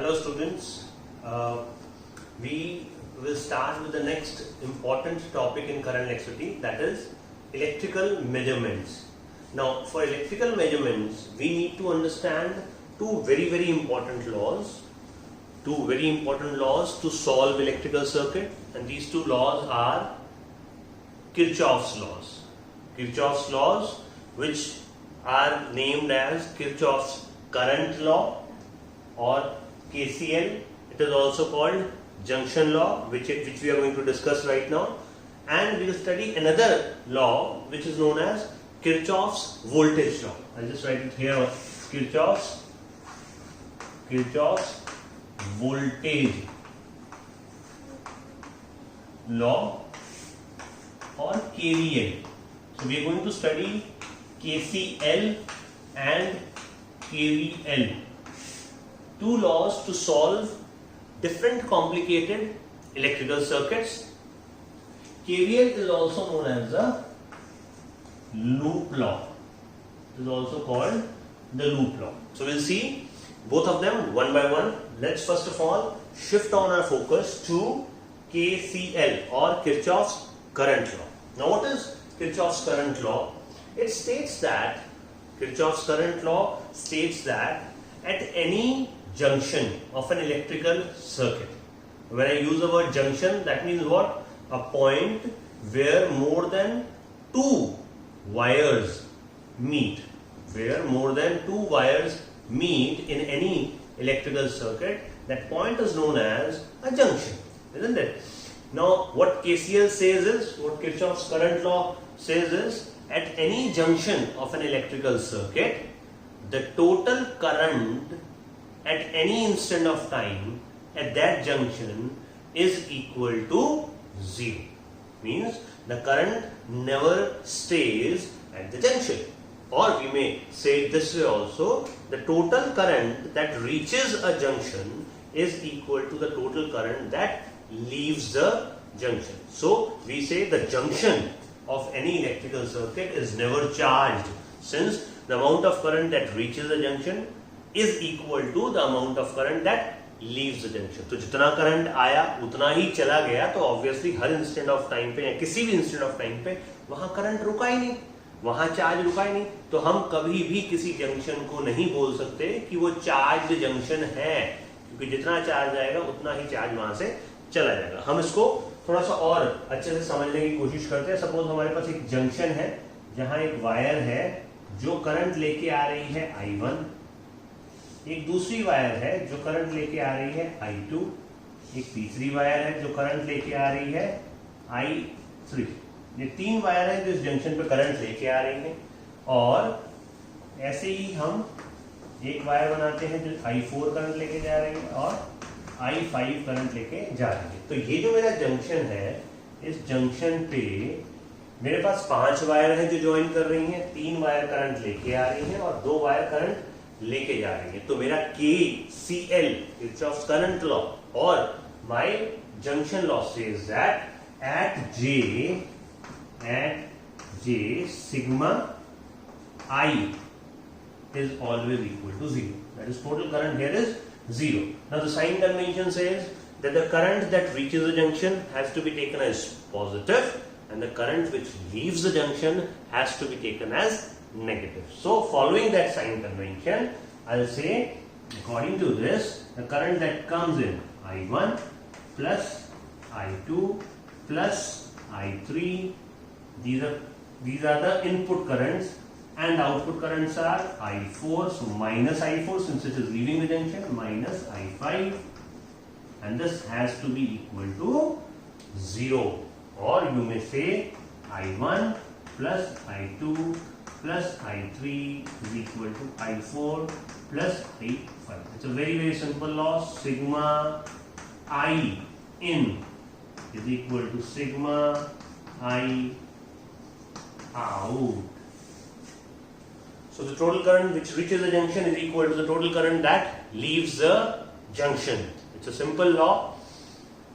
Hello students, we will start with the next important topic in current electricity, that is electrical measurements. Now for electrical measurements we need to understand two very important laws to solve electrical circuit, and these two laws are Kirchhoff's laws, which are named as Kirchhoff's current law or KCL. It is also called junction law, which we are going to discuss right now, and we will study another law which is known as Kirchhoff's voltage law. I'll just write it here. Kirchhoff's voltage law or KVL. So we are going to study KCL and KVL, two laws to solve different complicated electrical circuits. KVL is also known as the loop law. It is also called the loop law. So we'll see both of them one by one. Let's first of all shift on our focus to KCL or Kirchhoff's current law. Now what is Kirchhoff's current law? Kirchhoff's current law states that at any junction of an electrical circuit, when I use the word junction, that means what? A point where more than two wires meet. Where more than two wires meet in any electrical circuit, that point is known as a junction, isn't it? Now what KCL says is, what Kirchhoff's current law says is, at any junction of an electrical circuit, the total current at any instant of time at that junction is equal to 0. Means the current never stays at the junction. Or we may say this way also, the total current that reaches a junction is equal to the total current that leaves the junction. So we say the junction of any electrical circuit is never charged, since the amount of current that reaches the junction is equal to the amount of current that leaves the junction. तो जितना current आया उतना ही चला गया, तो obviously her instant of time पे या किसी भी इंस्टेंट ऑफ टाइम पे वहां करंट रुका ही नहीं, वहां चार्ज रुका ही नहीं. तो हम कभी भी किसी जंक्शन को नहीं बोल सकते कि वो चार्ज जंक्शन है, क्योंकि जितना चार्ज आएगा उतना ही चार्ज वहां से चला जाएगा. हम इसको थोड़ा सा और अच्छे से समझने की कोशिश करते हैं. सपोज हमारे पास एक जंक्शन है जहां एक वायर है जो करंट लेके आ रही है I1, एक दूसरी वायर है जो करंट लेके आ रही है I2, एक तीसरी वायर है जो करंट लेके आ रही है I3. ये तीन वायर है जो इस जंक्शन पे करंट लेके आ रही है, और ऐसे ही हम एक वायर बनाते हैं जो I4 करंट लेके जा रही है और I5 करंट लेके जा रही है. तो ये जो मेरा जंक्शन है, इस जंक्शन पे मेरे पास 5 वायर है जो ज्वाइन कर रही हैं, 3 वायर करंट लेके आ रही हैं और 2 वायर करंट लेके जा रही है. तो मेरा KCL, Kirchhoff's current law, or my junction law says that at J sigma I is always equal to 0. That is, total current here is 0. Now the sign convention says that the current that reaches the junction has to be taken as positive, and the current which leaves the junction has to be taken as negative. So following that sign convention, I'll say, according to this, the current that comes in I1 plus I2 plus I3, these are the input currents, and output currents are I4, so minus I4 since it is leaving the junction, minus I5, and this has to be equal to 0. Or you may say I1 plus I2 plus I3 is equal to I4 plus I5. It's a very simple law. Sigma I in is equal to sigma I out. So the total current which reaches the junction is equal to the total current that leaves the junction. It's a simple law.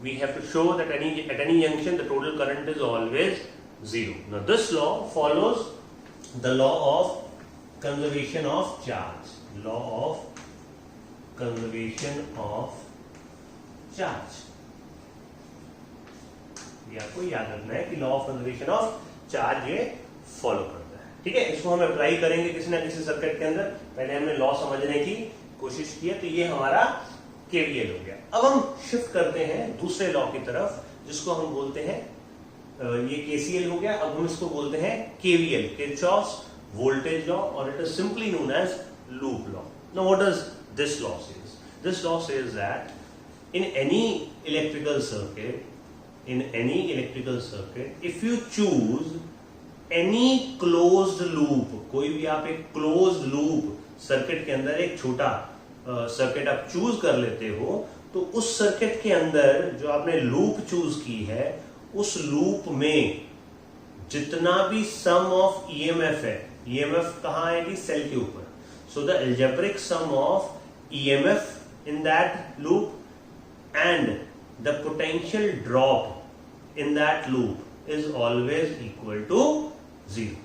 We have to show that at any junction the total current is always 0. Now this law follows the law of conservation of charge. Law of conservation of charge. ये आपको याद रखना है कि law of conservation of charge ये follow करता है। ठीक है, इसको हम अप्लाई करेंगे किसी ना किसी सर्किट के अंदर। पहले हमने लॉ समझने की कोशिश की है, तो ये हमारा केवीएल हो गया। अब हम शिफ्ट करते हैं दूसरे लॉ की तरफ, जिसको हम बोलते हैं, ये केसीएल हो गया। अब हम इसको बोलते हैं केवीएल, किरचॉफ्स वोल्टेज लॉ, और it is simply known as loop law. Now what does this law says? This law says that in any electrical circuit if you choose any closed loop, कोई भी आप एक closed loop circuit के अंदर एक छोटा circuit आप choose कर लेते हो, तो उस सर्किट के अंदर जो आपने लूप चूज की है, उस लूप में जितना भी सम ऑफ ईएमएफ है, ईएमएफ कहां आएगी? सेल के ऊपर। So the algebraic sum of EMF in that loop and the potential drop in that loop is always equal to 0।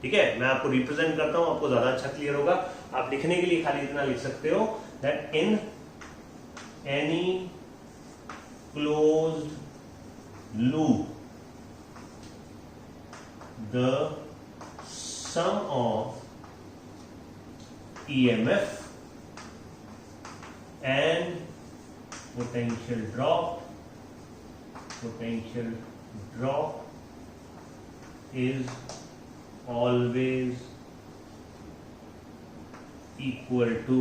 ठीक है, मैं आपको रिप्रेजेंट करता हूं, आपको ज्यादा अच्छा क्लियर होगा। आप लिखने के लिए खाली इतना लिख सकते हो that in any closed loop the sum of EMF and potential drop is always equal to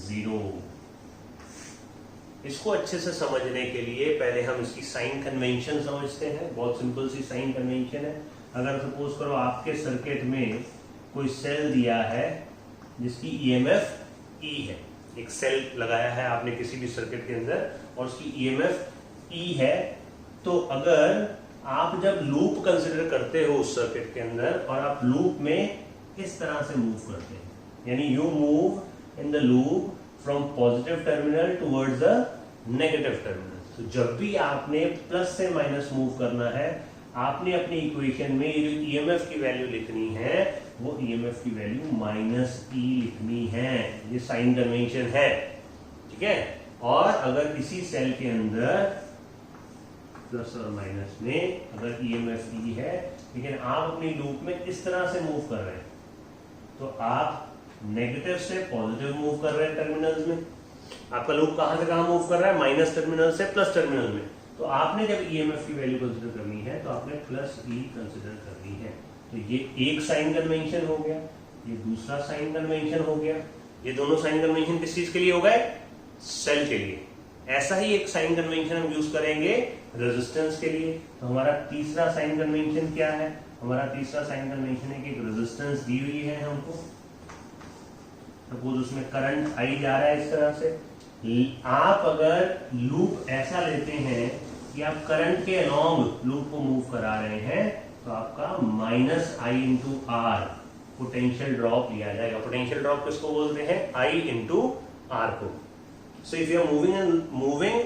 0। इसको अच्छे से समझने के लिए पहले हम इसकी साइन कन्वेंशन समझते हैं। बहुत सिंपल सी साइन कन्वेंशन है। अगर सपोज करो आपके सर्किट में कोई सेल दिया है जिसकी ईएमएफ ई है, एक सेल लगाया है आपने किसी भी सर्किट के अंदर और उसकी ईएमएफ ई है, तो अगर आप जब लूप कंसिडर करते हो उस सर्किट के अंदर और आप लूप में इस तरह से मूव करते हैं, यानी you move in the loop from positive terminal towards the negative terminal, तो जब भी आपने प्लस से माइनस मूव करना है, आपने अपनी इक्वेशन में ये जो ईएमएफ की वैल्यू लिखनी है वो ईएमएफ की वैल्यू माइनस ई लिखनी है। ये साइन कन्वेंशन है। ठीक है, और अगर इसी सेल के अंदर प्लस और माइनस में अगर ईएमएफ ई है, लेकिन आप अपनी लूप में इस तरह से मूव कर रहे हैं, तो आप नेगेटिव से पॉजिटिव मूव कर रहे हैं टर्मिनल्स में। आपका लूप कहां से कहां मूव कर रहा है? माइनस टर्मिनल से प्लस टर्मिनल में। तो आपने जब ईएमएफ की वैल्यू कंसिडर करनी है तो आपने प्लस ई कंसिडर करनी है। तो ये एक साइन कन्वेंशन हो गया, ये दूसरा साइन कन्वेंशन हो गया। ये दोनों साइन कन्वेंशन किस चीज के लिए हो गए? सेल के लिए। ऐसा ही एक साइन कन्वेंशन हम यूज करेंगे रेजिस्टेंस के लिए। तो हमारा तीसरा साइन कन्वेंशन क्या है? हमारा तीसरा साइन कन्वेंशन है कि एक रेजिस्टेंस दी हुई है हमको, सपोज उसमें करंट आई जा रहा है इस तरह से। आप अगर लूप ऐसा लेते हैं कि आप करंट के अलॉन्ग लूप को मूव करा रहे हैं, तो आपका minus I into R potential drop लिया जाएगा। पोटेंशियल ड्रॉप किसको बोलते हैं? आई इंटू आर को। So if you are moving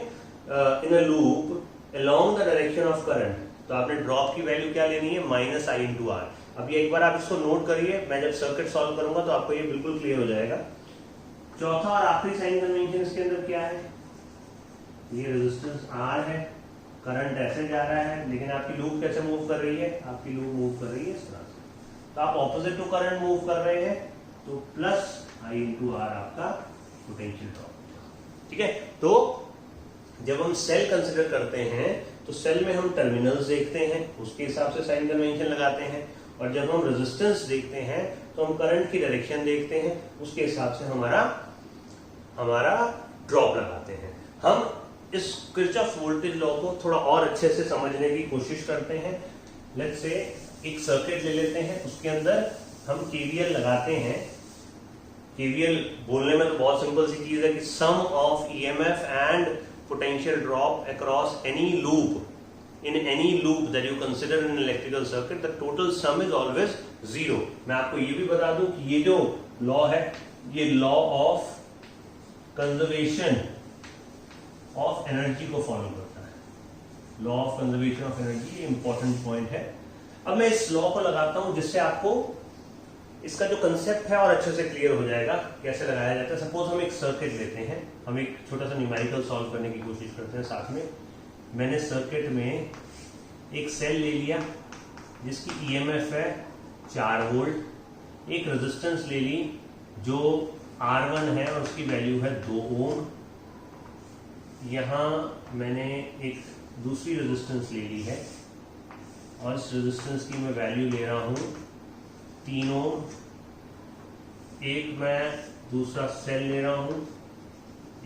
in a loop along the direction of current, तो आपने ड्रॉप की वैल्यू क्या लेनी है? Minus I into R. अब ये एक बार आप इसको नोट करिए, मैं जब सर्किट सॉल्व करूंगा तो आपको ये बिल्कुल क्लियर हो जाएगा। चौथा और आखिरी साइन कन्वेंशन इसके अंदर क्या है? ये रेजिस्टेंस आर है, करंट ऐसे जा रहा है, लेकिन आपकी लूप कैसे मूव कर रही है? आपकी लूप मूव कर रही है इस तरह से। तो आप ऑपोजिट टू करंट मूव कर रहे हैं, तो प्लस आई इंटू आर आपका पोटेंशियल ड्रॉप। ठीक है, तो जब हम सेल कंसिडर करते हैं तो सेल में हम टर्मिनल्स देखते हैं, उसके हिसाब से साइन कन्वेंशन लगाते हैं, और जब हम रेजिस्टेंस देखते हैं तो हम करंट की डायरेक्शन देखते हैं, उसके हिसाब से हमारा ड्रॉप लगाते हैं। हम इस किरचॉफ वोल्टेज लॉ को थोड़ा और अच्छे से समझने की कोशिश करते हैं। लेट्स से एक सर्किट ले लेते हैं, उसके अंदर हम केवीएल लगाते हैं। केवीएल बोलने में तो बहुत सिंपल सी चीज है कि sum of EMF and potential drop across any loop, in any loop that you consider in an electrical circuit, the total sum is always 0। मैं आपको ये भी बता दूं कि ये जो लॉ है, ये law of conservation of energy को फॉलो करता है। Law of conservation of energy, ये इंपॉर्टेंट पॉइंट है। अब मैं इस लॉ को लगाता हूं जिससे आपको इसका जो कंसेप्ट है और अच्छे से क्लियर हो जाएगा कैसे लगाया जाता है। सपोज हम एक सर्किट लेते हैं, हम एक छोटा सा न्यूमेरिकल सॉल्व करने की कोशिश करते हैं साथ में। मैंने सर्किट में एक सेल ले लिया जिसकी ईएमएफ है 4 वोल्ट, एक रेजिस्टेंस ले ली जो R1 है और उसकी वैल्यू है 2 ओम। यहाँ मैंने एक दूसरी रेजिस्टेंस ले ली है और इस रेजिस्टेंस की मैं वैल्यू ले रहा हूँ 3 ओम। एक मैं दूसरा सेल ले रहा हूँ,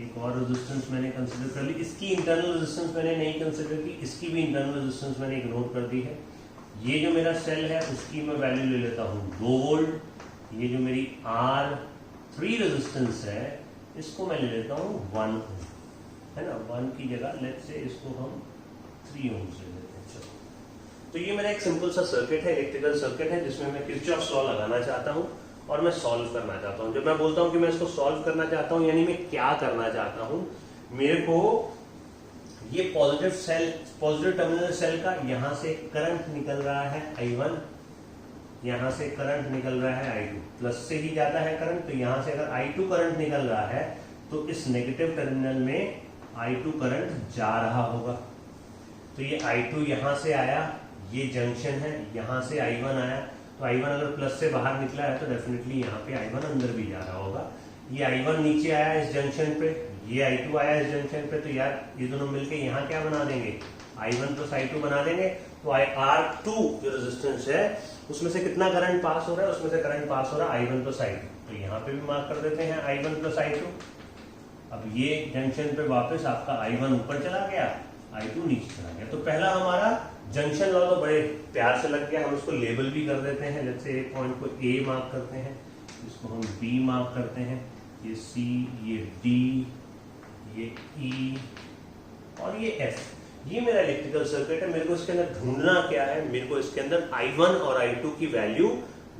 एक और रेजिस्टेंस मैंने कंसिडर कर ली। इसकी इंटरनल रेजिस्टेंस मैंने नहीं कंसिडर की, इसकी भी इंटरनल रेजिस्टेंस मैंने इग्नोर कर दी है। ये जो मेरा सेल है उसकी मैं वैल्यू ले लेता हूँ 2 वोल्ट। ये जो मेरी R3 रेजिस्टेंस है इसको मैं ले लेता हूँ 1 ओम, है ना। 1 की जगह लेट्स से इसको हम 3 ओम से लेते हैं। चलो, तो ये मेरा एक सिंपल सा सर्किट है, इलेक्ट्रिकल सर्किट है, जिसमें मैं किरचॉफ लॉ लगाना चाहता हूँ और मैं सॉल्व करना चाहता हूँ। जब मैं बोलता हूँ कि मैं इसको सॉल्व करना चाहता हूँ, यानी मैं क्या करना चाहता हूँ, मेरे को ये पॉजिटिव टर्मिनल सेल का यहाँ से करंट निकल रहा है I1, यहाँ से करंट निकल रहा है I2, प्लस से ही जाता है करंट। तो यहाँ से अगर I2 करंट निकल रहा है तो इस नेगेटिव टर्मिनल में I2 करंट जा रहा होगा। तो ये I2 यहाँ से आया, ये जंक्शन है, यहाँ से I1 आया। तो I1 अगर प्लस से बाहर निकला है तो डेफिनेटली यहाँ पे I1 अंदर भी जा रहा होगा। ये I1 नीचे आया इस जंक्शन पे, ये I2 आया इस जंक्शन पे। तो यार ये दोनों मिलके यहाँ क्या बना देंगे, I1 प्लस I2 बना देंगे। तो R2 जो रेजिस्टेंस है उसमें से कितना करंट पास हो रहा है, उसमें से करंट पास हो रहा है I1 प्लस I2। तो यहाँ पे भी मार्क कर देते हैं I1 प्लस I2। अब ये जंक्शन पे वापस आपका I1 ऊपर चला गया, I2 नीचे चला गया। तो पहला हमारा जंक्शन लॉ तो बड़े प्यार से लग गया। हम इसको लेबल भी कर देते हैं, जैसे एक पॉइंट को A मार्क करते हैं, इसको हम B मार्क करते हैं, ये C, ये D, ये E और ये F। ये मेरा इलेक्ट्रिकल सर्किट है। मेरे को इसके अंदर ढूंढना क्या है, मेरे को इसके अंदर I1 और I2 की वैल्यू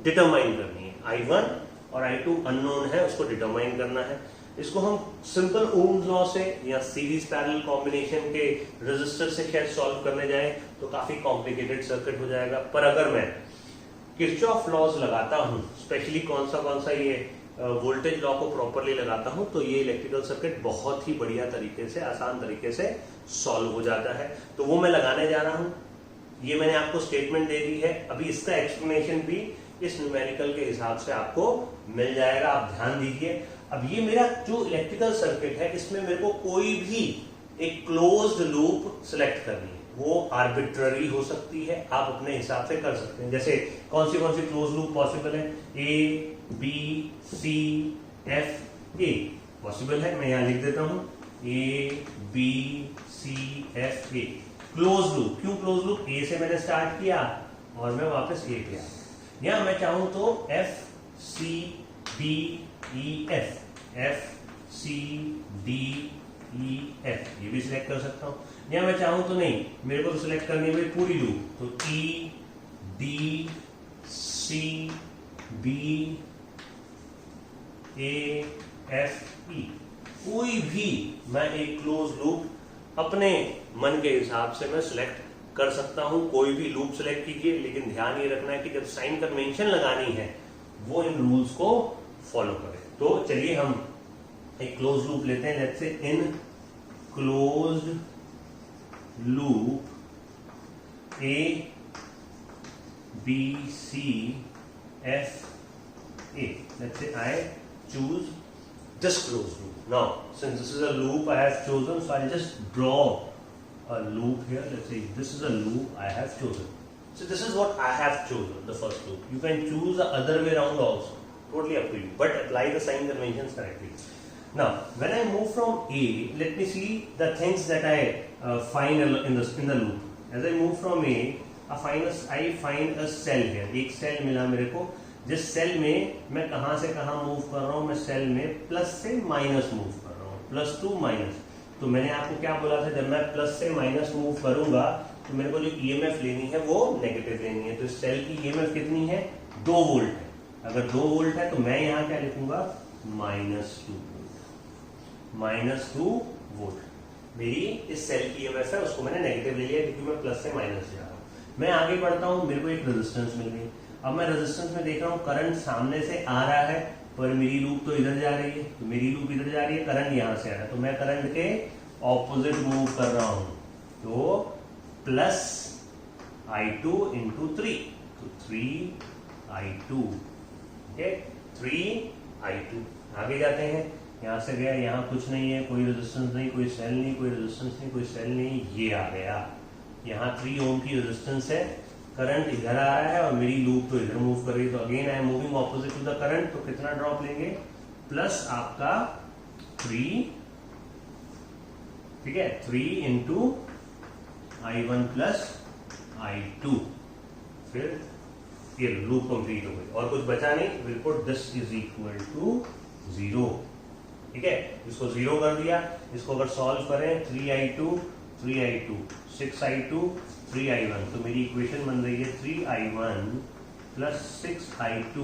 डिटरमाइन करनी है। I1 और I2 अननोन है, उसको डिटरमाइन करना है। इसको हम सिंपल ओम्स लॉ से या सीरीज पैरेलल कॉम्बिनेशन के रेजिस्टर से शायद सॉल्व करने जाए तो काफी कॉम्प्लिकेटेड सर्किट हो जाएगा। पर अगर मैं किरचॉफ लॉज लगाता हूँ, स्पेशली कौन सा ये वोल्टेज लॉ को प्रॉपरली लगाता हूँ, तो ये इलेक्ट्रिकल सर्किट बहुत ही बढ़िया तरीके से, आसान तरीके से सॉल्व हो जाता है। तो वो मैं लगाने जा रहा हूँ। ये मैंने आपको स्टेटमेंट दे दी है। अभी इसका एक्सप्लेनेशन भी इस न्यूमेरिकल के हिसाब से आपको मिल जाएगा, आप ध्यान दीजिए। अब ये मेरा जो इलेक्ट्रिकल सर्किट है, इसमें मेरे को कोई भी एक क्लोज्ड लूप सिलेक्ट करनी है। वो आर्बिट्ररी हो सकती है, आप अपने हिसाब से कर सकते हैं। जैसे कौन सी क्लोज लूप पॉसिबल है, A, B, C, F, A possible है। मैं यहाँ लिख देता हूँ A, B, C, F, A close loop. क्यों क्लोज लूप? A से मैंने स्टार्ट किया और मैं वापस A पे आया। या मैं चाहूं तो F, C, D, E, F, F, C, D, E, F ये भी सिलेक्ट कर सकता हूं। या मैं चाहूं तो नहीं, मेरे को तो सिलेक्ट करनी है पूरी लूप, तो E, D, C, B, A, F, E कोई भी मैं एक क्लोज लूप अपने मन के हिसाब से मैं सिलेक्ट कर सकता हूं। कोई भी लूप सिलेक्ट कीजिए, लेकिन ध्यान ये रखना है कि जब साइन कन्वेंशन लगानी है वो इन रूल्स को फॉलो करें। तो चलिए हम एक क्लोज लूप लेते हैं। Let's say in closed loop A, B, C, F, A. Let's say I choose this closed loop. Now, since this is a loop I have chosen, so I'll just draw a loop here. Let's say this is a loop I have chosen. So this is what I have chosen, the first loop. You can choose the other way around also. Totally up to you. But apply the sign conventions correctly. Now, when I move from A, let me see the things that I find in the loop. As I move from A, I find a cell here. एक cell मिला मेरे को, जिस cell में मैं कहां से कहां मूव कर रहा हूं, मैं सेल में प्लस से माइनस मूव कर रहा हूं, प्लस टू माइनस। तो मैंने आपको क्या बोला था, जब मैं प्लस से माइनस मूव करूंगा तो मेरे को जो ईएमएफ लेनी है वो नेगेटिव लेनी है। तो इस सेल की ईएमएफ कितनी है, 2 वोल्ट है। अगर 2 वोल्ट है तो मैं यहाँ क्या लिखूंगा, -2 वोल्ट। मेरी इस सेल की ईएमएफ है, उसको मैंने नेगेटिव ले लिया क्योंकि मैं प्लस से माइनस जा रहा हूँ। मैं आगे बढ़ता हूँ, मेरे को एक रेजिस्टेंस मिल गई। अब मैं रेजिस्टेंस में देख रहा हूँ करंट सामने से आ रहा है, पर मेरी लूप तो इधर जा रही है, तो मेरी लूप इधर जा रही है, करंट यहां से आ रहा है, तो मैं करंट के ऑपोजिट मूव कर रहा हूं, तो प्लस I2 इंटू 3, तो 3I2, ओके 3I2। आगे जाते हैं, यहां से गया, यहाँ कुछ नहीं है, कोई रेजिस्टेंस नहीं, कोई सेल नहीं, कोई रेजिस्टेंस नहीं, कोई सेल नहीं, ये आ गया, यहाँ 3 ओम की रेजिस्टेंस है, करंट इधर आ रहा है और मेरी लूप तो इधर मूव कर रही है, तो again I am moving opposite to the current, तो कितना ड्रॉप लेंगे, प्लस आपका 3, ठीक है, 3 इंटू I1 प्लस I2, फिर ये लूप कंप्लीट हो गई और कुछ बचा नहीं, will put this is equal to 0, ठीक है, इसको 0 कर दिया, इसको अगर सॉल्व करें 3I2 3I2 6I2 3I1, तो मेरी इक्वेशन बन रही है 3I1 plus 6I2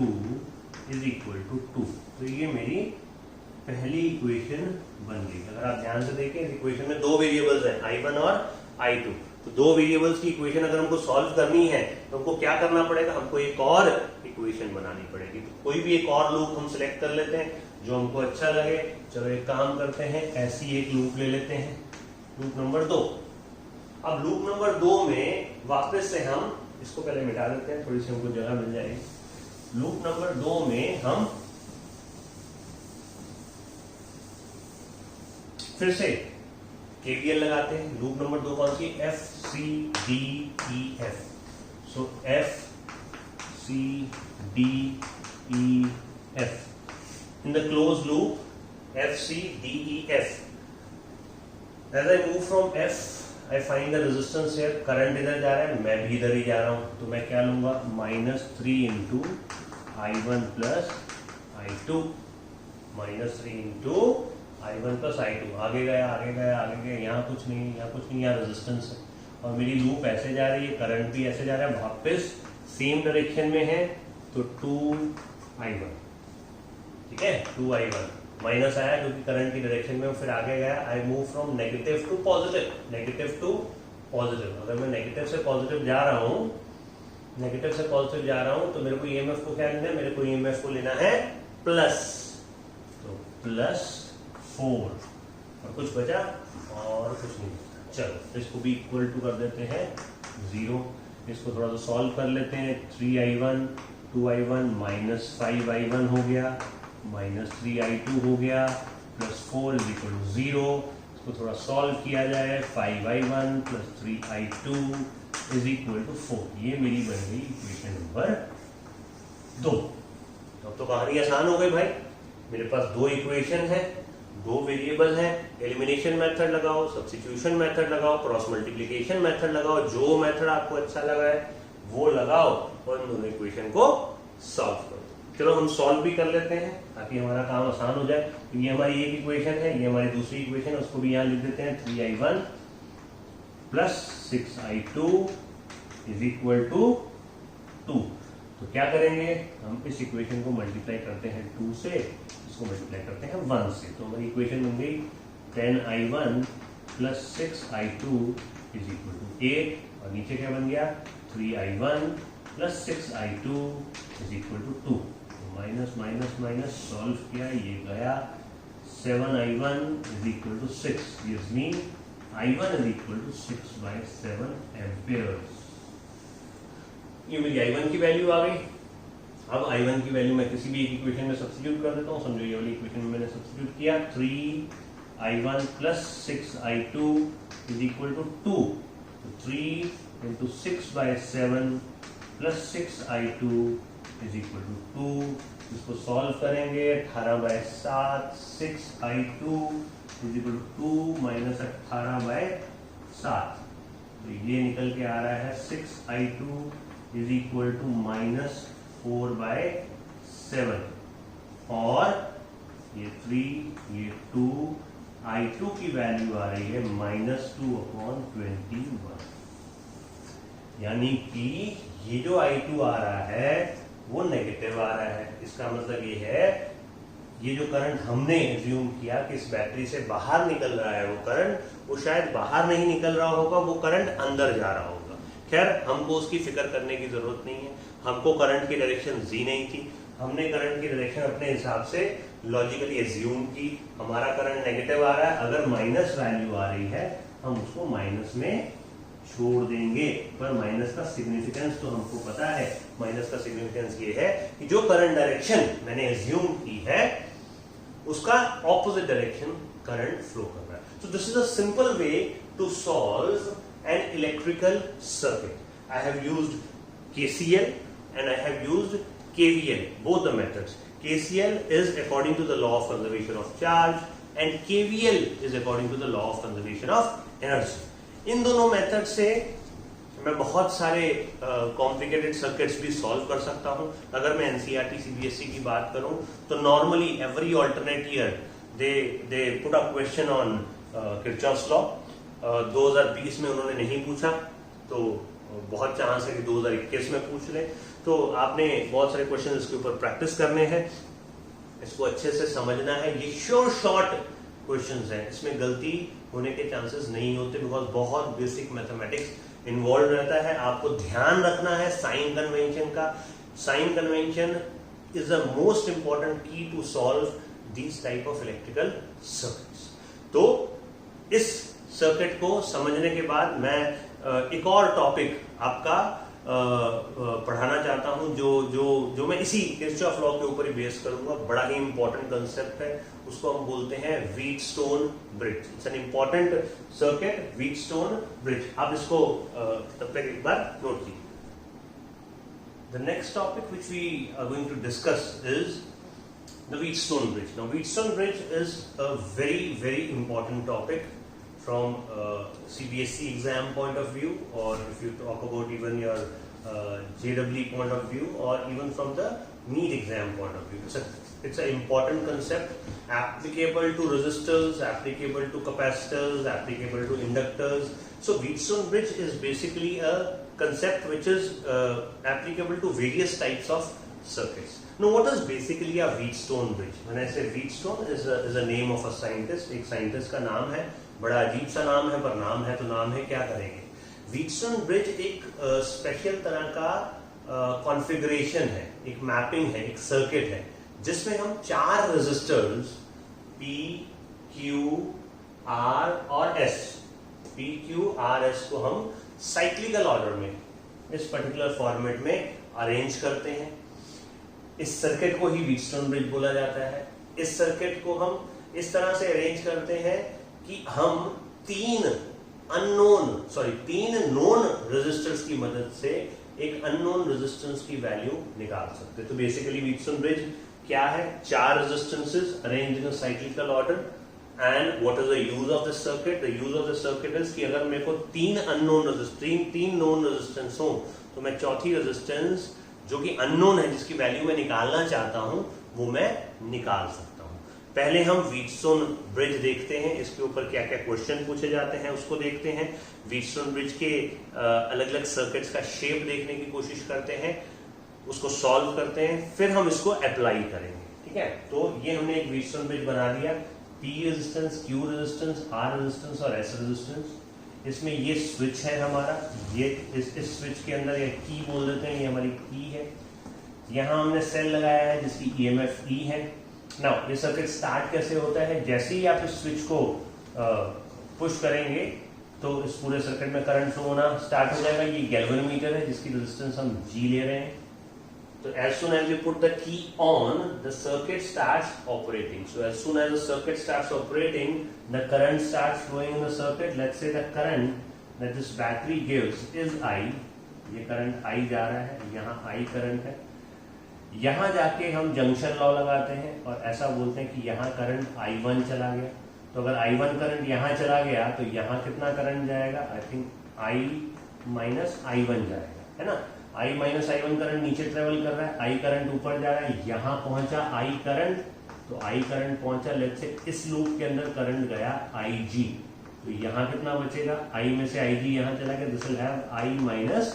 is equal to 2, तो ये मेरी पहली इक्वेशन बन गई। अगर आप ध्यान से देखें इस इक्वेशन में दो वेरिएबल्स हैं I1 और I2, तो दो वेरिएबल्स की इक्वेशन अगर हमको सॉल्व करनी है तो हमको क्या करना पड़ेगा, हमको एक और इक्वेशन बनानी पड़ेगी, तो कोई भी एक और लूप हम सिलेक्ट कर लेते हैं जो हमको अच्छा लगे। चलो एक काम करते हैं, ऐसी एक लूप ले लेते हैं, लूप नंबर 2। अब लूप नंबर 2 में वापस से हम इसको पहले मिटा देते हैं, थोड़ी सी हमको जगह मिल जाएगी। लूप नंबर 2 में हम फिर से KVL लगाते हैं। लूप नंबर 2 कौन सी, F C D E F, so F C D E F in the closed loop F C D E F, as I move from F I find the resistance here, current इधर जा रहा है, मैं भी इधर ही जा रहा हूं, तो मैं क्या लूंगा, -3 into I1 plus I2, -3 into I1 plus I2, आगे गया आगे गया आगे गया, यहाँ कुछ नहीं यहाँ कुछ नहीं, यहाँ रेजिस्टेंस है और मेरी लूप ऐसे जा रही है, करंट भी ऐसे जा रहा है, वापस सेम डायरेक्शन में है, तो 2I1, ठीक है 2I1 माइनस आया क्योंकि करंट की डायरेक्शन में, फिर आगे गया, I move from negative to positive, negative to positive. अगर मैं नेगेटिव से पॉजिटिव जा रहा हूँ, नेगेटिव से पॉजिटिव जा रहा हूँ, तो मेरे को ईएमएफ को क्या लेना है, मेरे को ईएमएफ को लेना है प्लस, तो +4 और कुछ बचा और कुछ नहीं। चलो इसको भी इक्वल टू कर देते हैं 0, इसको थोड़ा सा सॉल्व कर लेते हैं, 3I1 2I1 -5I1 हो गया, -3I2 हो गया, +4 इज इक्वल टू 0, इसको थोड़ा सॉल्व किया जाए, 5I1 plus 3I2 is equal to 4, ये मेरी बन गई इक्वेशन नंबर 2। तो अब तो कहानी आसान हो गई भाई, मेरे पास दो इक्वेशन है, दो वेरिएबल है, एलिमिनेशन मेथड लगाओ, सब्स्टिट्यूशन मेथड लगाओ, क्रॉस मल्टीप्लिकेशन मेथड लगाओ, जो मेथड आपको अच्छा लगा है वो लगाओ और इन दोनों इक्वेशन को सॉल्व करो। चलो हम सॉल्व भी कर लेते हैं ताकि हमारा काम आसान हो जाए। तो ये हमारी एक इक्वेशन है, ये हमारी दूसरी इक्वेशन है, उसको भी यहाँ लिख देते हैं, 3I1 plus 6I2 is equal to 2। तो क्या करेंगे, हम इस इक्वेशन को मल्टीप्लाई करते हैं 2 से, इसको मल्टीप्लाई करते हैं 1 से, तो हमारी इक्वेशन बन गई 10I1 plus 6I2 is equal to 8, और नीचे क्या बन गया, 3I1 plus 6I2 is equal to 2, minus minus minus solve किया, ये गया 7I1 is equal to 6, gives me I1 is equal to 6/7 amperes. ये मेरी I1 की वैल्यू आ गई। अब I1 की वैल्यू मैं किसी भी एक इक्वेशन में सब्स्टिट्यूट कर देता हूँ, समझो ये वाली इक्वेशन में मैंने सब्स्टिट्यूट किया, 3I1 plus 6I2 is equal to 2, तो 3 into 6/7 plus 6I2 is equal to 2, इसको सॉल्व करेंगे, 18/7 6I2 is equal to 2 minus 18/7, तो ये निकल के आ रहा है 6I2 इज इक्वल टू -4/7, और ये 3 ये 2, I2 की वैल्यू आ रही है -2/21, यानी कि ये जो I2 आ रहा है वो नेगेटिव आ रहा है। इसका मतलब ये है, ये जो करंट हमने एज्यूम किया कि इस बैटरी से बाहर निकल रहा है, वो करंट वो शायद बाहर नहीं निकल रहा होगा, वो करंट अंदर जा रहा होगा, खैर हमको उसकी फिक्र करने की जरूरत नहीं है, हमको करंट की डायरेक्शन जी नहीं थी, हमने करंट की डायरेक्शन अपने हिसाब से लॉजिकली एज्यूम की। हमारा करंट नेगेटिव आ रहा है, अगर माइनस वैल्यू आ रही है हम उसको माइनस में छोड़ देंगे, पर माइनस का सिग्निफिकेंस तो हमको पता है। माइनस का सिग्निफिकेंस ये है कि जो करंट डायरेक्शन मैंने एज्यूम की है उसका ऑपोजिट डायरेक्शन करंट फ्लो कर रहा है। So this is a simple way to solve an electrical circuit. I have used KCL and I have used KVL, both the methods. KCL is according to the law of conservation of charge and KVL is according to the law of conservation of energy. इन दोनों method से मैं बहुत सारे complicated circuits भी solve कर सकता हूं। अगर मैं एनसीईआरटी सीबीएसई की बात करूं तो normally every alternate year they put up question on Kirchhoff's law. 2020 में उन्होंने नहीं पूछा, तो बहुत चांस है कि 2021 में पूछ ले। तो आपने बहुत सारे क्वेश्चन इसके ऊपर प्रैक्टिस करने हैं, इसको अच्छे से समझना है। ये शॉर्ट क्वेश्चंस हैं, इसमें गलती होने के चांसेस नहीं होते बिकॉज बहुत बेसिक मैथमेटिक्स इन्वॉल्व रहता है। आपको ध्यान रखना है साइन कन्वेंशन का। Sign convention is the most important key to solve these type of electrical circuits. तो इस सर्किट को समझने के बाद मैं एक और टॉपिक आपका पढ़ाना चाहता हूं जो मैं इसी किरचॉफ लॉ के ऊपर ही बेस करूंगा। बड़ा ही इंपॉर्टेंट कंसेप्ट है, उसको हम बोलते हैं Wheatstone bridge. It's an important circuit, Wheatstone bridge. आप इसको तब तक एक बार नोट कीजिए। The next topic which we are going to discuss is the Wheatstone bridge. Now Wheatstone bridge is a very important topic from CBSE exam point of view, or if you talk about even your JEE point of view, or even from the NEET exam point of view. It's an important concept applicable to resistors, applicable to capacitors, applicable to inductors. So Wheatstone bridge is basically a concept which is applicable to various types of circuits. Now what is basically a Wheatstone bridge? When I say Wheatstone is a name of a scientist, एक scientist का नाम है, बड़ा अजीब सा नाम है पर नाम है तो नाम है, क्या करेंगे। व्हीटस्टोन ब्रिज एक स्पेशल तरह का कॉन्फ़िगरेशन है, एक मैपिंग है, एक सर्किट है जिसमें हम 4 रेजिस्टर्स P, Q, R और S, P, Q, R, S को हम साइक्लिकल ऑर्डर में इस पर्टिकुलर फॉर्मेट में अरेंज करते हैं। इस सर्किट को ही व्हीटस्टोन ब्रिज बोला जाता है। इस सर्किट को हम इस तरह से अरेंज करते हैं कि हम 3 नोन रेजिस्टर्स की मदद से एक अननोन रेजिस्टेंस की वैल्यू निकाल सकते हैं। तो बेसिकली व्हीटस्टोन ब्रिज क्या है? 4 resistances arranged in a cyclical order. And what is the use of this circuit? The use of this circuit is कि अगर मेरे को 3 नोन रेजिस्टेंस हो तो मैं चौथी रेजिस्टेंस जो कि अननोन है, जिसकी वैल्यू मैं निकालना चाहता हूं, वो मैं निकाल सकता हूं। पहले हम व्हीटस्टोन ब्रिज देखते हैं, इसके ऊपर क्या क्या क्वेश्चन पूछे जाते हैं उसको देखते हैं। व्हीटस्टोन ब्रिज के अलग अलग सर्किट्स का शेप देखने की कोशिश करते हैं, उसको सॉल्व करते हैं, फिर हम इसको अप्लाई करेंगे। ठीक है, तो ये हमने एक व्हीटस्टोन ब्रिज बना दिया। P resistance, Q resistance, R resistance और S रेजिस्टेंस। इसमें ये स्विच है हमारा, ये इस स्विच के अंदर ये की बोल देते हैं, ये हमारी की है। यहाँ हमने सेल लगाया है जिसकी EMF E है। नाउ ये सर्किट स्टार्ट कैसे होता है? जैसे ही आप इस स्विच को पुश करेंगे तो इस पूरे सर्किट में करंट फ्लो होना स्टार्ट हो जाएगा। ये गैल्वेनोमीटर है जिसकी रेजिस्टेंस हम G ले रहे हैं। So as soon as you put the key on, the circuit starts operating. So as soon as the circuit starts operating, the current starts flowing in the circuit. Let's say the current that this battery gives is I. ये current I जा रहा है, यहाँ I current है। यहाँ जाके हम junction law लगाते हैं और ऐसा बोलते हैं कि यहाँ करंट I1 चला गया। तो अगर I1 करंट यहाँ चला गया तो यहाँ कितना करंट जाएगा? I think I minus I1 जाएगा, है ना। I माइनस I1 करंट नीचे ट्रेवल कर रहा है, I करंट ऊपर जा रहा है। यहाँ पहुंचा I करंट, तो I करंट पहुंचा, लेट्स से इस लूप के अंदर करंट गया IG, तो यहाँ कितना बचेगा? I में से IG यहाँ चला गया, this will have I minus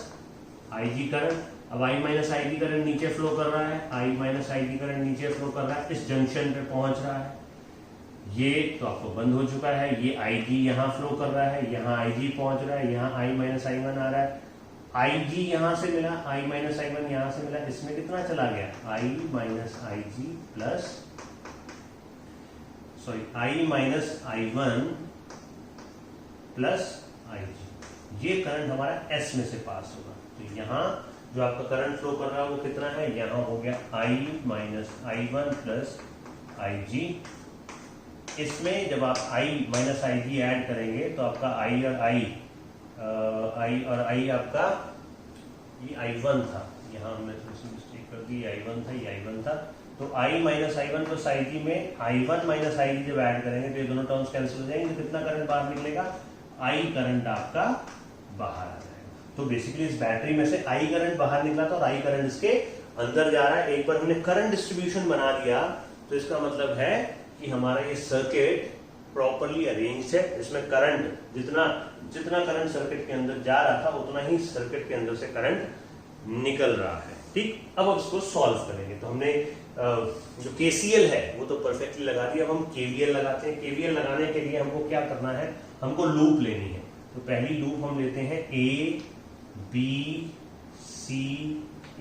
IG current. अब I माइनस IG करंट नीचे फ्लो कर रहा है, I माइनस IG करंट नीचे फ्लो कर रहा है, इस जंक्शन पे पहुंच रहा है। ये तो आपको बंद हो चुका है, ये IG यहाँ फ्लो कर रहा है, यहाँ IG पहुंच रहा है, यहाँ I माइनस I1 आ रहा है। आई जी यहां से मिला, आई माइनस आई वन यहां से मिला, इसमें कितना चला गया, I minus I g plus I minus I one plus I g. ये करंट हमारा एस में से पास होगा। तो यहां जो आपका करंट फ्लो कर रहा है वो कितना है, यहां हो गया I minus I one plus I जी। इसमें जब आप आई माइनस आई जी ऐड करेंगे तो आपका आई और आई आपका ये आई वन था, यहाँ हमने थोड़ी सी मिस्टेक कर दी, आई वन था, ये आई वन था। तो आई minus I one plus I जी में आई वन माइनस आई जी जब ऐड करेंगे तो ये दोनों टर्म्स कैंसिल हो जाएंगे। तो कितना करंट बाहर निकलेगा, आई करंट आपका बाहर आ जाएगा। तो बेसिकली इस बैटरी में से आई करंट बाहर निकला था और आई करंट इसके अंदर जा रहा है। एक बार हमने करंट डिस्ट्रीब्यूशन बना दिया तो इसका मतलब है कि हमारा ये सर्किट प्रॉपर्ली अरेंज्ड है। इसमें करंट जितना करंट सर्किट के अंदर जा रहा था उतना ही सर्किट के अंदर से करंट निकल रहा है। ठीक, अब इसको सॉल्व करेंगे। तो हमने जो केसीएल है वो तो परफेक्टली लगा दिया। अब हम केवीएल लगाते हैं। केवीएल लगाने के लिए हमको क्या करना है, हमको लूप लेनी है। तो पहली लूप हम लेते हैं ए बी सी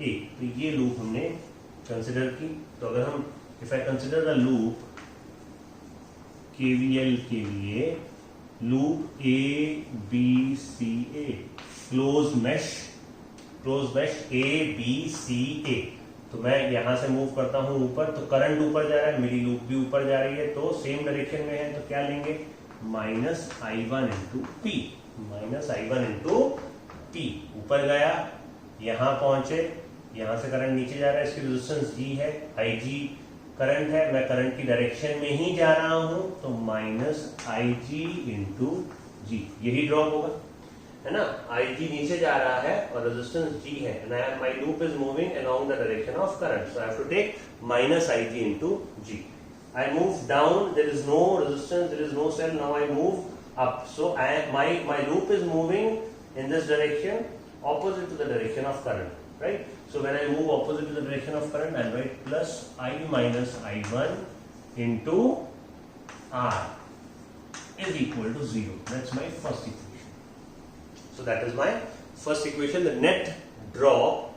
ए। तो ये लूप हमने कंसिडर की। तो अगर हम if I consider the loop KVL के लिए, loop A B C A, close mesh A B C A. तो मैं यहां से मूव करता हूं ऊपर, तो करंट ऊपर जा रहा है, मेरी लूप भी ऊपर जा रही है, तो सेम डायरेक्शन में है। तो क्या लेंगे, minus I one into P, minus I one into P. ऊपर गया, यहां पहुंचे, यहां से करंट नीचे जा रहा है, इसकी रेजिस्टेंस जी है, आई जी करंट है, मैं करंट की डायरेक्शन में ही जा रहा हूं, तो माइनस आई जी इंटू जी, यही ड्रॉप होगा, है ना। आई जी नीचे जा रहा है और रेजिस्टेंस जी है, and my loop is moving along the direction of current, so I have to take minus I G into G. I move down, there is no resistance, there is no cell, now I move up. So my loop is moving in this direction, opposite to the direction of current, right? So when I move opposite to the direction of current, I write plus I minus I1 into R is equal to 0. That's my first equation. So that is my first equation. The net drop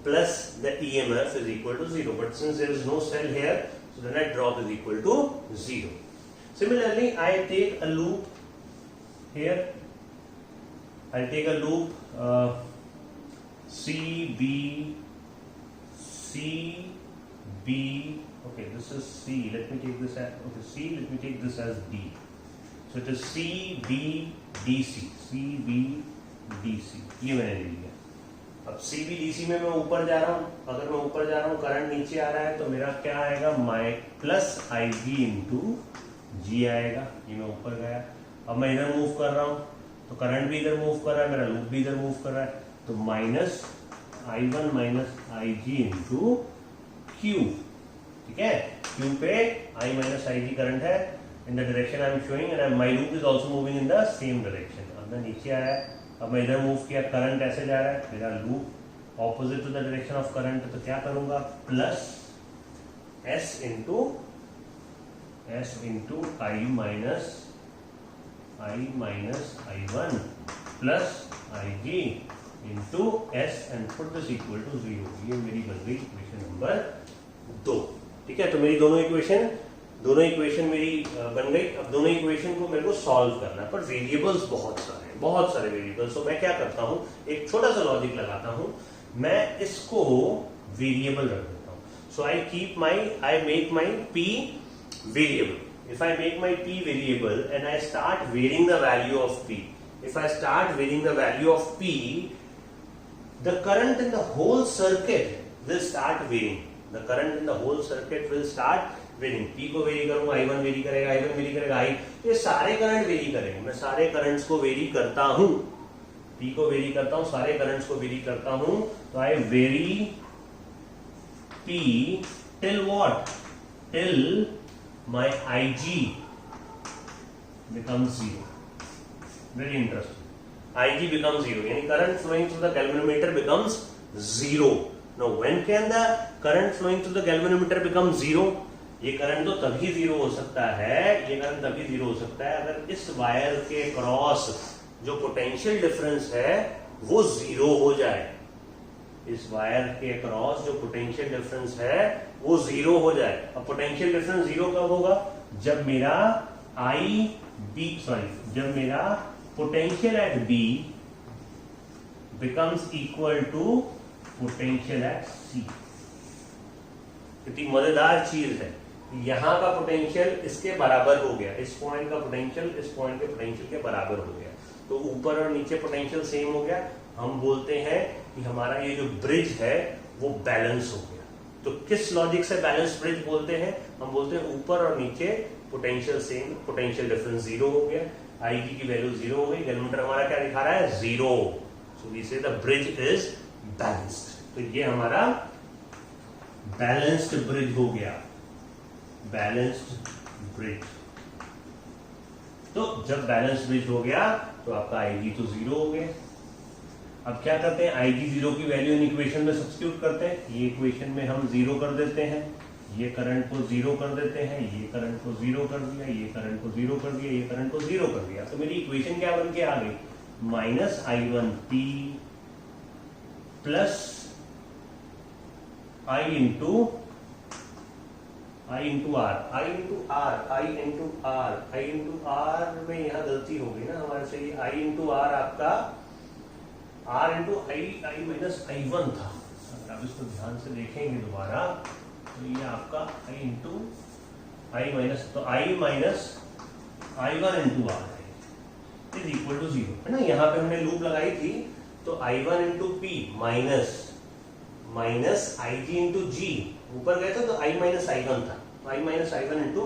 plus the EMF is equal to 0. But since there is no cell here, so the net drop is equal to 0. Similarly, I take a loop here. I'll take a loop C, B, okay, this is C, let me take this as, okay, C, let me take this as B. So it is C, B, DC, C, B, DC, ये मैंने ले लिया। अब C, B, DC में मैं ऊपर जा रहा हूँ, अगर मैं ऊपर जा रहा हूँ, करंट नीचे आ रहा है, तो मेरा क्या आएगा, माई प्लस आई जी इंटू जी आएगा। ये मैं ऊपर गया, अब मैं इधर मूव कर रहा हूँ, तो करंट भी इधर मूव कर रहा है, मेरा लूप भी इधर मूव कर रहा है, तो minus I one minus I G into Q. ठीक है, क्यू पे आई माइनस आई जी करंट है in the direction I am showing, and my loop is also moving in the same direction. अब मैं नीचे आया, अब मैं इधर मूव किया, करंट ऐसे जा रहा है, मेरा loop opposite to the direction of current, तो क्या करूंगा, plus S into I minus I one plus I G into S and put this equal to 0। ये मेरी बन गई इक्वेशन नंबर 2। ठीक है, तो मेरी दोनों इक्वेशन मेरी बन गई। अब दोनों इक्वेशन को मेरे को सॉल्व करना है, पर वेरिएबल्स बहुत सारे वेरिएबल्स। तो मैं क्या करता हूं, एक छोटा सा लॉजिक लगाता हूं, मैं इसको वेरिएबल रख देता हूं। So I make my P variable. If I make my p variable and I start varying the value of p, if I start varying the value of p, the current in the whole circuit will start varying. The current in the whole circuit will start varying. p को very करूंगा, i1 very करेगा, i1 very करेगा, ये सारे current very करेंगे। मैं सारे currents को वेरी करता हूं, p को वेरी करता हूं, सारे करंट्स को वेरी करता हूं। तो I vary p till what? Till my IG becomes 0. Very interesting. IG becomes 0. यानी current flowing through the galvanometer becomes 0. Now when can the current flowing through the galvanometer become 0? ये current तो तभी 0 हो सकता है, ये करंट तभी 0 हो सकता है अगर इस वायर के क्रॉस जो पोटेंशियल डिफरेंस है वो जीरो हो जाए, इस वायर के अक्रॉस जो पोटेंशियल डिफरेंस है वो जीरो हो जाए। अब पोटेंशियल डिफरेंस जीरो कब होगा? जब मेरा जब मेरा potential at B becomes equal to potential at C. कितनी मजेदार चीज है, यहां का पोटेंशियल इसके बराबर हो गया, इस पॉइंट का पोटेंशियल इस पॉइंट के पोटेंशियल के बराबर हो गया, तो ऊपर और नीचे पोटेंशियल सेम हो गया। हम बोलते हैं कि हमारा ये जो ब्रिज है वो बैलेंस हो गया। तो किस लॉजिक से बैलेंस ब्रिज बोलते हैं? हम बोलते हैं ऊपर और नीचे potential same, potential difference zero हो गया, आई की वैल्यू जीरो हो गई, गैल्वेनोमीटर हमारा क्या दिखा रहा है? जीरो। सो वी से द ब्रिज इज बैलेंस्ड। तो ये हमारा बैलेंस्ड ब्रिज हो गया, बैलेंस्ड ब्रिज। तो जब बैलेंस ब्रिज हो गया तो आपका आईजी तो जीरो हो गया। अब क्या करते हैं, आईजी जीरो की वैल्यू इन इक्वेशन में सब्स्टिट्यूट करते हैं। ये इक्वेशन में हम जीरो कर देते हैं, ये करंट को जीरो कर देते हैं, ये करंट को जीरो कर दिया, ये करंट को जीरो कर दिया, ये करंट को जीरो कर दिया। तो मेरी इक्वेशन क्या बन के आ गई? Minus I1P plus I into R में यहां गलती हो गई ना हमारे से, ये I इंटू आर आपका R into I minus I1 था। अगर आप इसको ध्यान से देखेंगे दोबारा तो ये आपका I इंटू आई माइनस, तो I minus I1 into R is equal to zero, है ना। यहाँ पे हमने लूप लगाई थी, तो I1 into P minus I G into जी, ऊपर गए थे तो I माइनस I1 था, तो I minus I1 into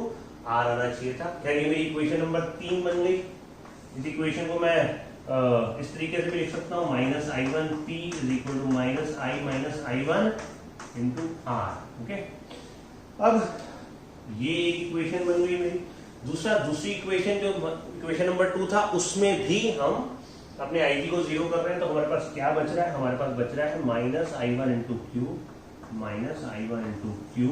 are आना चाहिए था। खैर ये मेरी इक्वेशन नंबर 3 बन गई। इस इक्वेशन को मैं इस तरीके से भी लिख सकता हूँ, minus I1P is equal to minus I minus I1 into R. Okay, अब ये एक इक्वेशन बन गई मेरी। दूसरी इक्वेशन जो इक्वेशन नंबर 2 था, उसमें भी हम अपने आई को जीरो कर रहे हैं, तो हमारे पास क्या बच रहा है? हमारे पास बच रहा है minus I1 into Q, minus I1 into Q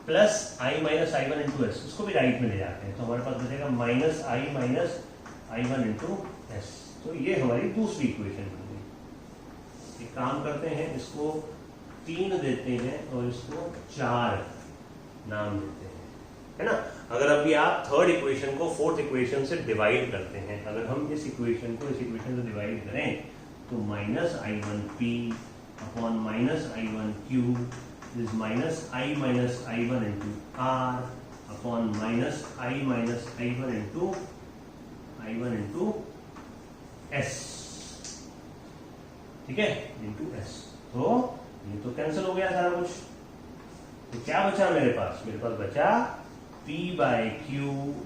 plus I minus I1 into S. इसको भी राइट में ले जाते हैं, तो हमारे पास बचेगा minus I minus I1 into S. तो ये हमारी दूसरी इक्वेशन बन गई। एक काम करते हैं, इसको 3 देते हैं और इसको 4 नाम देते हैं, है ना। अगर अभी आप थर्ड इक्वेशन को फोर्थ इक्वेशन से डिवाइड करते हैं, अगर हम इस इक्वेशन को इस इक्वेशन से डिवाइड करें तो minus I1P upon minus I1Q is minus I minus I1 into R upon minus I minus I1 into S, ठीक है, इंटू एस। तो ये तो कैंसिल हो गया सारा कुछ। तो क्या बचा मेरे पास? मेरे पास बचा P by Q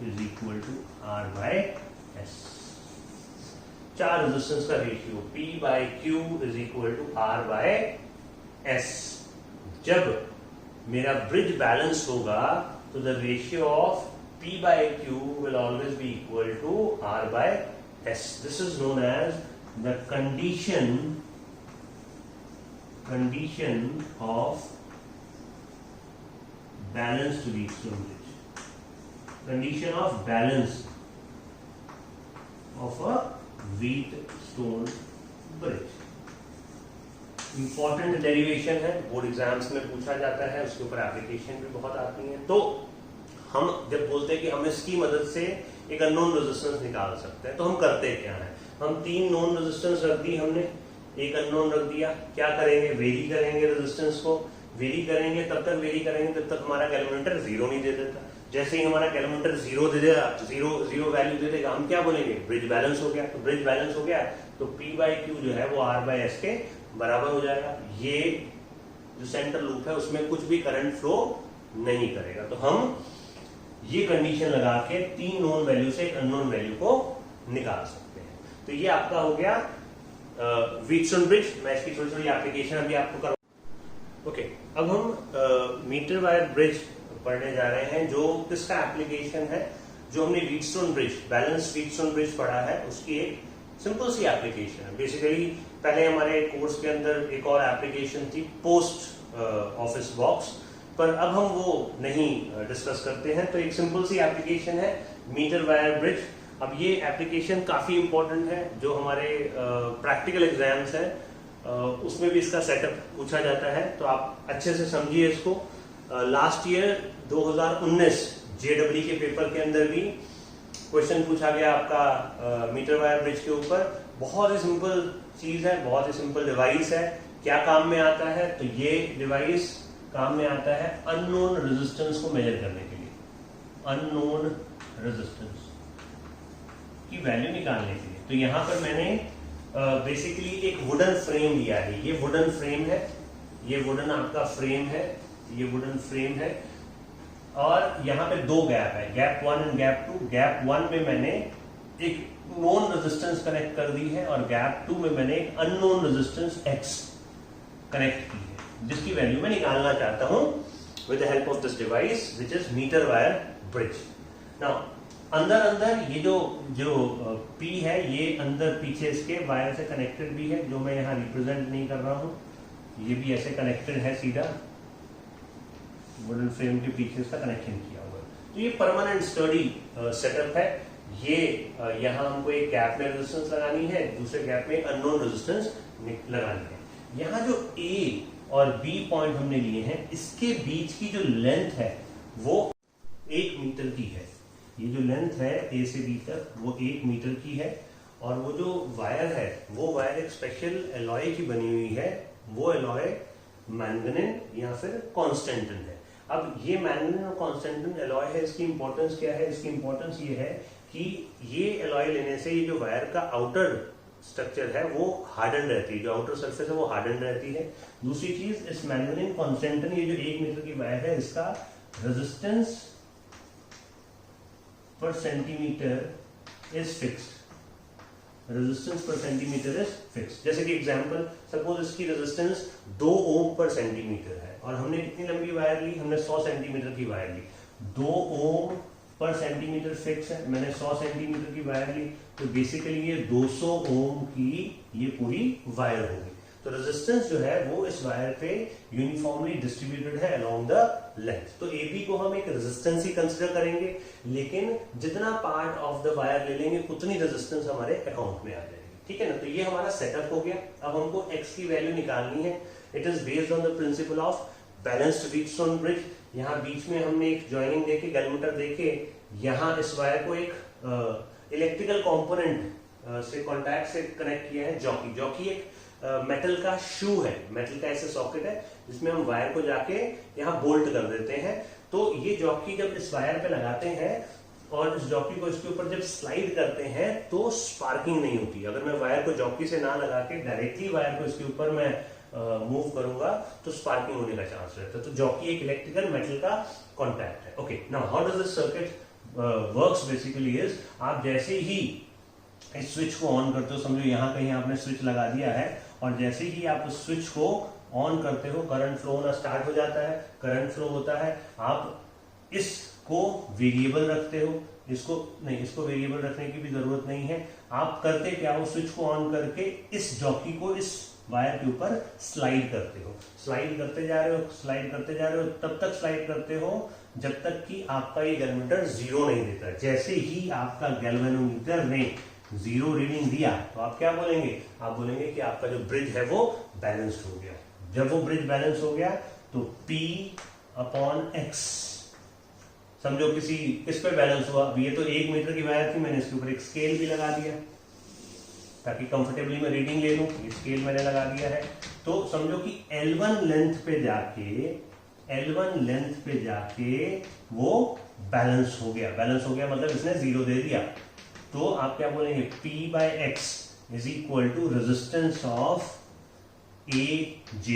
is equal to R by S। 4 resistance का ratio P by Q is equal to R by S। जब मेरा ब्रिज बैलेंस होगा तो the ratio of P by Q will always be equal to R by S। This is known as the condition of balanced Wheatstone bridge. Condition of balance of a Wheatstone bridge. Important derivation है, board exams में पूछा जाता है, उसके ऊपर application भी बहुत आती है। तो हम जब बोलते हैं कि हम इसकी मदद से एक अननोन रेजिस्टेंस निकाल सकते हैं, तो हम करते क्या है? हम 3 नोन रेजिस्टेंस रख दी हमने, एक अननोन रख दिया। क्या करेंगे? वेरी करेंगे रेजिस्टेंस को, वेरी करेंगे, तब तक वेरी करेंगे जब तक हमारा कैलकुलेटर जीरो नहीं दे देता। जैसे ही हमारा कैलकुलेटर जीरो दे देगा, जीरो वैल्यू दे देगा, हम क्या बोलेंगे? ब्रिज बैलेंस हो गया। तो ब्रिज बैलेंस हो गया तो P बाई Q जो है वो R बाई S के बराबर हो जाएगा। ये जो सेंटर लूप है उसमें कुछ भी करंट फ्लो नहीं करेगा। तो हम ये कंडीशन लगा के 3 नोन वैल्यू से एक अननोन वैल्यू को निकाल सकते हैं। तो ये आपका हो गया व्हीटस्टोन ब्रिज। मैं इसकी थोड़ी थोड़ी एप्लीकेशन अभी आपको करूँ। ओके, अब हम मीटर वायर ब्रिज पढ़ने जा रहे हैं, जो किसका एप्लीकेशन है? जो हमने Wheatstone bridge, balance Wheatstone bridge पढ़ा है, उसकी एक सिंपल सी एप्लीकेशन है। बेसिकली पहले हमारे कोर्स के अंदर एक और एप्लीकेशन थी, पोस्ट ऑफिस बॉक्स, पर अब हम वो नहीं डिस्कस करते हैं। तो एक सिंपल सी एप्लीकेशन है मीटर वायर ब्रिज। अब ये एप्लीकेशन काफ़ी इंपॉर्टेंट है, जो हमारे प्रैक्टिकल एग्जाम्स हैं उसमें भी इसका सेटअप पूछा जाता है, तो आप अच्छे से समझिए इसको। लास्ट ईयर 2019 जेडब्ल्यू के पेपर के अंदर भी क्वेश्चन पूछा गया आपका मीटर वायर ब्रिज के ऊपर। बहुत ही सिंपल चीज है, बहुत ही सिंपल डिवाइस है। क्या काम में आता है? तो ये डिवाइस काम में आता है अननोन रेजिस्टेंस को मेजर करने के लिए, अननोन रेजिस्टेंस की वैल्यू निकालने के लिए। तो यहाँ पर मैंने बेसिकली एक वुडन फ्रेम लिया है। ये वुडन फ्रेम है, ये वुडन आपका फ्रेम है, ये वुडन फ्रेम है, और यहाँ पे दो गैप है, गैप 1 एंड गैप 2। गैप 1 में मैंने एक नोन रेजिस्टेंस कनेक्ट कर दी है, और गैप 2 में मैंने एक अननोन रेजिस्टेंस X कनेक्ट की है, जिसकी वैल्यू मैं निकालना चाहता हूं with the help of this device which is metre wire bridge. Now अंदर ये जो P है, ये अंदर पीछे इसके वायर से कनेक्टेड भी है, जो मैं यहाँ रिप्रेजेंट नहीं कर रहा हूँ। ये भी ऐसे कनेक्टेड है, सीधा वुडन फ्रेम के पीछे इसका कनेक्शन किया हुआ है। तो ये परमानेंट स्टडी सेटअप है। ये यहाँ हमको एक गैप में रेजिस्टेंस लगानी है, दूसरे गैप में अननोन रेजिस्टेंस लगानी है। यहाँ जो A और B पॉइंट हमने लिए हैं, इसके बीच की जो लेंथ है वो 1 मीटर की है। ये जो लेंथ है A से B तक वो 1 मीटर की है, और वो जो वायर है वो वायर एक स्पेशल एलॉय की बनी हुई है। वो एलॉय मैंगनीज या फिर कॉन्स्टेंटिन है। अब ये मैंगनीज और कॉन्स्टेंटिन एलॉय है, इसकी इंपॉर्टेंस क्या है? इसकी इंपॉर्टेंस ये है कि ये एलॉय लेने से ये जो वायर का आउटर स्ट्रक्चर है वो हार्डन रहती है, जो आउटर सरफेस है वो हार्डन रहती है। दूसरी चीज, इस मैंगनीज कॉन्स्टेंटिन, ये जो 1 मीटर की वायर है, इसका resistance per centimetre is fixed. Resistance per centimetre is fixed. जैसे कि एग्जांपल, सपोज इसकी रेजिस्टेंस 2 ओम पर सेंटीमीटर है, और हमने कितनी लंबी वायर ली? हमने 100 सेंटीमीटर की वायर ली। 2 ओम पर सेंटीमीटर फिक्स है, मैंने 100 सेंटीमीटर की वायर ली, तो बेसिकली ये 200 ओम की ये पूरी वायर होगी। तो रेजिस्टेंस जो है वो इस वायर पे यूनिफॉर्मली डिस्ट्रीब्यूटेड है अलोंग द लेंथ। तो AB को हम एक रेजिस्टेंस ही कंसिडर करेंगे, लेकिन जितना पार्ट ऑफ द वायर ले लेंगे उतनी रेजिस्टेंस हमारे अकाउंट में आ जाएगी। ठीक है ना? तो ये हमारा सेटअप हो गया। अब हमको X की वैल्यू निकालनी है। It is based on the principle of balanced Wheatstone bridge. यहाँ बीच में हमने एक जॉइनिंग देके, गैलमीटर देके, यहाँ इस वायर को एक इलेक्ट्रिकल कंपोनेंट से कॉन्टैक्ट से कनेक्ट किया है। जॉकी एक मेटल का शू है, मेटल का ऐसे सॉकेट है जिसमें हम वायर को जाके यहाँ बोल्ट कर देते हैं। तो ये जॉकी जब इस वायर पे लगाते हैं और इस जॉकी को इसके ऊपर जब स्लाइड करते हैं तो स्पार्किंग नहीं होती। अगर मैं वायर को जॉकी से ना लगा के डायरेक्टली वायर को इसके ऊपर मैं मूव करूंगा तो स्पार्किंग होने का चांस रहता है। तो जॉकी एक इलेक्ट्रिकल मेटल का कॉन्टैक्ट है। Okay, now how does this circuit works basically is, आप जैसे ही इस स्विच को ऑन करते हो, समझो यहाँ कहीं आपने स्विच लगा दिया है, और जैसे ही आप उस स्विच को ऑन करते हो करंट फ्लो होना स्टार्ट हो जाता है। करंट फ्लो होता है, आप इसको वेरिएबल रखते हो, इसको वेरिएबल रखने की भी जरूरत नहीं है। आप करते क्या हो, स्विच को ऑन करके इस जॉकी को इस वायर के ऊपर स्लाइड करते हो, स्लाइड करते जा रहे हो, तब तक स्लाइड करते हो जब तक कि आपका ये गैल्वेनोमीटर 0 नहीं देता। जैसे ही आपका गैल्वेनोमीटर ने 0 रीडिंग दिया तो आप क्या बोलेंगे? आप बोलेंगे कि आपका जो ब्रिज है वो बैलेंस्ड हो गया। जब वो ब्रिज बैलेंस हो गया तो P/X, समझो किस पे बैलेंस हुआ? ये तो 1 मीटर की वायर थी, मैंने इसके ऊपर एक स्केल भी लगा दिया ताकि कंफर्टेबली मैं रीडिंग ले लूं। ये स्केल मैंने लगा दिया है। तो समझो कि L1 लेंथ पे जाके वो बैलेंस हो गया। मतलब इसने 0 दे दिया। तो आप क्या बोलेंगे? P/X is equal to resistance of AJ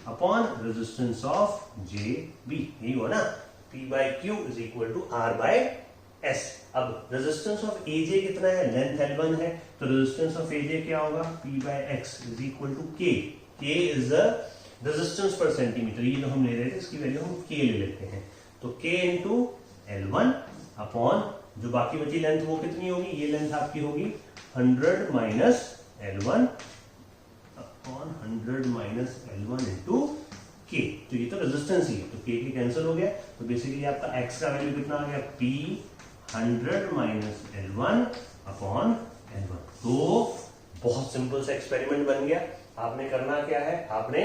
upon resistance of JB। यही हो ना? P/Q is equal to R/S। अब रेजिस्टेंस ऑफ AJ कितना है? लेंथ L1 है, तो रेजिस्टेंस ऑफ AJ क्या होगा? P/X is equal to K। K is the resistance per centimetre. ये जो हम ले रहे थे इसकी वैल्यू हम K ले लेते हैं। तो K इंटू L1 अपॉन जो बाकी बची लेंथ वो कितनी होगी? ये लेंथ आपकी होगी 100 minus L1 upon 100 minus L1 into K। तो ये तो रेजिस्टेंस ही है, तो K की कैंसिल हो गया। तो बेसिकली आपका X का वैल्यू कितना आ गया? P 100 minus L1 upon L1। तो बहुत सिंपल सा एक्सपेरिमेंट बन गया। आपने करना क्या है, आपने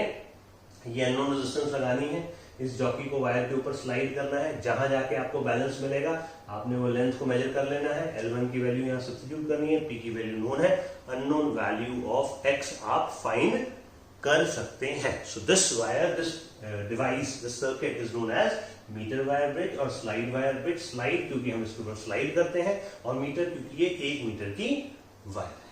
ये अननोन रेजिस्टेंस लगानी है, इस जॉकी को वायर के ऊपर स्लाइड करना है, जहां जाके आपको बैलेंस मिलेगा आपने वो लेंथ को मेजर कर लेना है, L1 की वैल्यू यहाँ सब्स्टिट्यूट करनी है, P की वैल्यू नोन है, अननोन वैल्यू ऑफ X आप फाइंड कर सकते हैं। So this wire, this device, this circuit is known as metre wire bridge और स्लाइड वायर ब्रिज। स्लाइड क्योंकि हम इसके ऊपर स्लाइड करते हैं और मीटर क्योंकि ये 1 मीटर की वायर है।